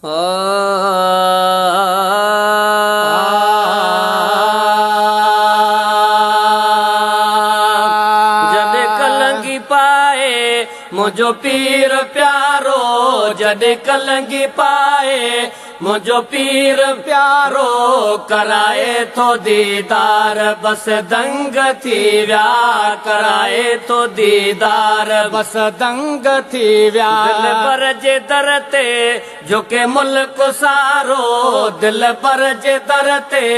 जॾहिं कलंगी पाए मुंहिंजो पीर प्यारो, जॾहिं कलंगी पाए मुंहिंजो पीर प्यारो, कराए थो दीदार बस दंग थी विया, कराए थो दीदार बस दंग थी विया। दिल पर जे दर ते झुके मुल्क सारो, दिल पर जे दर ते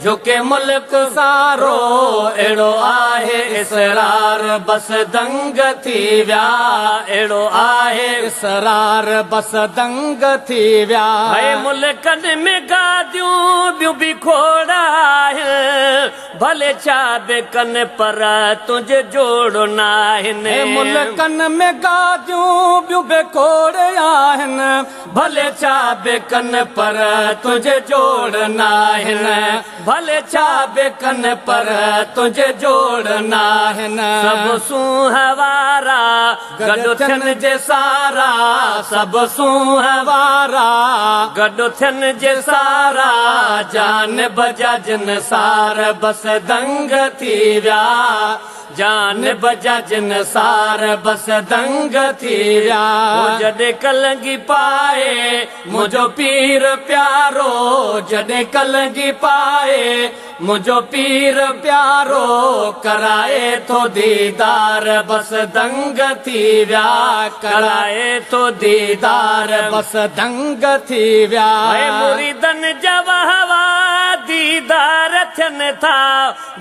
झुके मुल्क सारो, अहिड़ो आहे इसरार बस दंग थी विया, अहिड़ो आहे इसरार बस दंग थी विया। मुल्कनि में गादियूं ॿियूं बि खोड़ आहिनि, भले छा बि कनि पर तुंहिंजे जोड़ न आहिनि। मुल्कनि में गादियूं ॿियूं बि खोड़ आहिनि, भले छा बि कनि पर तुंहिंजे जोड़ न आहिनि, भले छा बि कनि पर तुंहिंजे जोड़ न आहिनि। सभु सूंह वारा गॾु थियनि जे सारा, सभु सूंह वारा गॾु थियनि जे सारा, जान बजा जिन सार बस दंग थी विया, जान बजा जिन सार बस दंग थी विया। जॾहिं कलंगी पाए मुंहिंजो पीर प्यारो, जॾहिं कलंगी पाए मुंहिंजो पीर प्यारो, कराए थो दीदार बस दंग थी विया, कराए थो दीदार बस दंग थी विया। मुरीदनि जा वहवा दीदार थियनि था,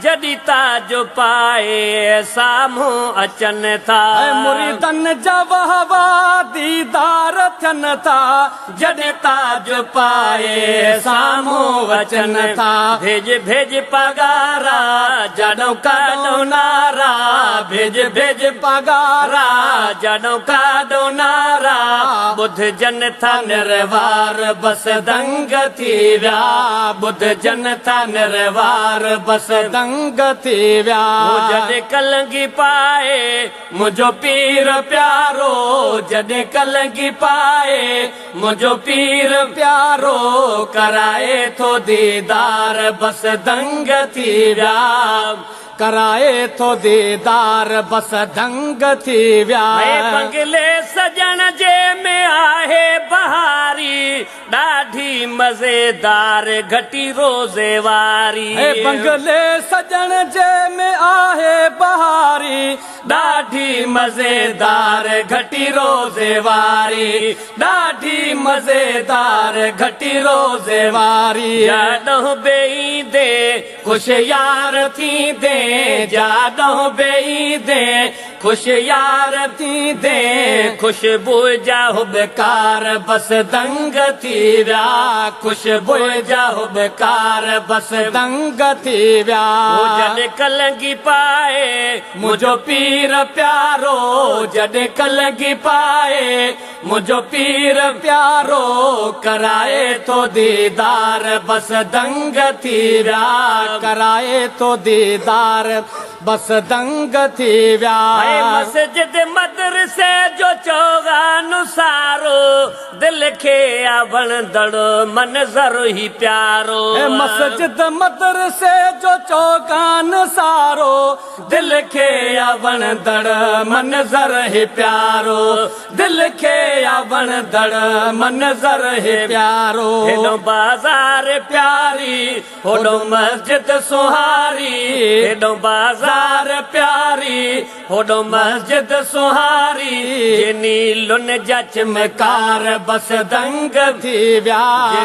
जॾहिं ताज पाए साम्हूं अचनि था। मुरीदनि जा वहवा दीदार थियनि था, जॾहिं ताज पाए साम्हूं अचनि था। भेज भेज पगारा जॾों काॾो नारा, भेज भेज पगारा जॾों काॾो नारा, ॿुधजन था निर्वार बस दंग थी विया, ॿुधजन था निर्वार बस दंग थी विया। जॾहिं कलंगी पाए मुंहिंजो पीर प्यारो, जॾहिं कलंगी पाए मुंहिंजो पीर प्यारो, कराए थो दीदार बस दंग थी विया, कराए थो दीदार बस दंग थी विया। बंगले सजण जे में आहे बहारी, ॾाढी मज़ेदार घटी रोज़े वारी। बंगले सजण जे में आहे बहारी, ॾाढी मज़ेदार घटी रोज़े वारी, ॾाढी मज़ेदार घटी रोज़े वारी। जाॾों बि ईंदे ख़ुश यार थींदे, जाॾों बि ईंदे ख़ुश यार थींदे, ख़ुशबू जा हुबकार बस दंग थी विया, ख़ुशबू जा हुबकार बस दंग थी विया। जॾहिं कलंगी पाए मुंहिंजो पीर प्यारो, जॾहिं कलंगी पाए मुंहिंजो पीर प्यारो, कराए थो दीदार बस दंग थी विया, कराए थो दीदार बस दंग थी विया। मस्जिद मदरसे जो चौगान सारो, दिल खे वणंदड़ मंज़र ई प्यारो। मस्जिद मदरसे जो चौगान सारो, दिल खे वणंदड़ मंज़र ई प्यारो, दिल खे वणंदड़ मंज़र ई प्यारो। हेॾो बाज़ार प्यारी, होॾो मस्जिद सुहारी, हेॾो बाज़ार प्यारी, होॾो मस्जिद सुहारी। नीलुन जा चमकार बस दंग थी विया,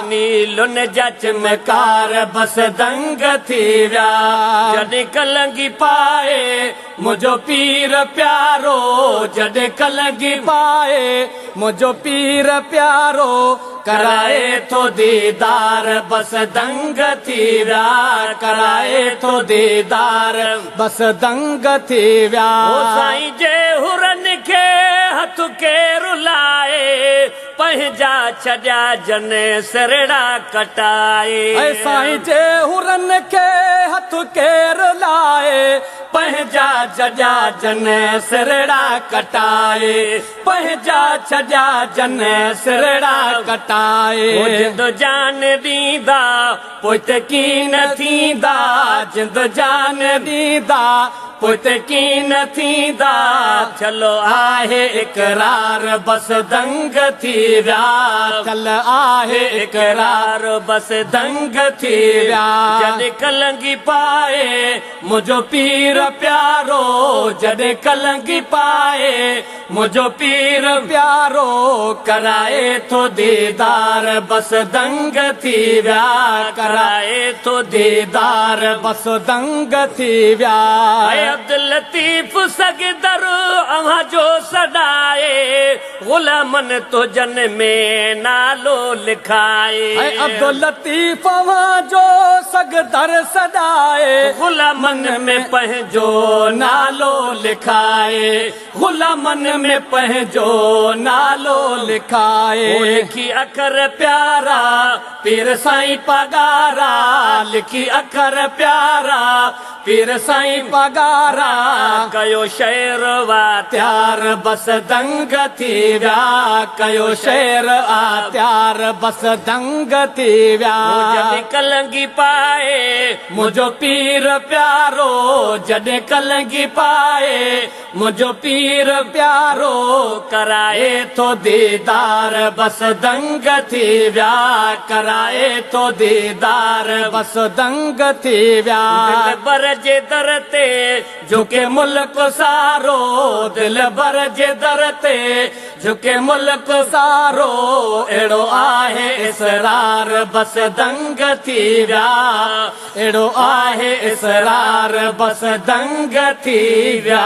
नीलुन जा चमकार बस दंग थी विया। जॾहिं कलंगी पाए मुंहिंजो पीर प्यारो, जॾहिं कलंगी पाए मुंहिंजो पीर प्यारो, कराए थो दीदार बस दंग थी विया, कराए थो दीदार बस दंग थी विया। साईं जे हुरनि खे हथ केरु लाए, पंहिंजा छॾिया जन सिरड़ा कटाए। साईं जे हुरनि खे हथ केरु लाए, पंहिंजा जॼा जन सिरड़ा कटाए पंहिंजा छॼा जन सिरड़ा कटाए जिंद जान ॾींदा पोइ त कीन थींदा जिंद जान ॾींदा पोइ त कीन थींदा चलो आहे इक़रार बस दंग थी विया चल आहे इक़रार बस दंग थी विया जॾहिं कलंगी पाए मुंहिंजो पीर प्यारो जॾहिं कलंगी पाए मुंहिंजो पीर प्यारो कराए थो दीदार बस दंग थी विया कराए थो दीदार बस दंग थी विया अब्दुल लतीफ सगदर अव्हां जो सॾाए ग़ुलामन तुझन में नालो लिखाए अब्दुल लतीफ अव्हां जो सगदर सॾाए ग़ुलामन में पंहिंजो नालो लिखाए ग़ुलामन में पंहिंजो नालो लिखाए लिखी अखर प्यारा पीर साईं पगारा लिखी अखर प्यारा पीर साईं पगारा कयो शेर वा त्यार बस दंग थी विया कयो शेर आ त्यार बस दंग थी विया जॾहिं कलंगी पाए मुंहिंजो पीर प्यारो जॾहिं कलंगी पाए मुंहिंजो पीर प्यारो कराए थो दीदार बस दंग थी विया कराए थो दीदार बस दंग थी विया बर जे दर ते झुके मुल्क सारो दिल बर जे दर ते झुके मुल्क सारो अहिड़ो आहे इसरार बस दंग थी विया अहिड़ो आहे इसरार बस दंग थी विया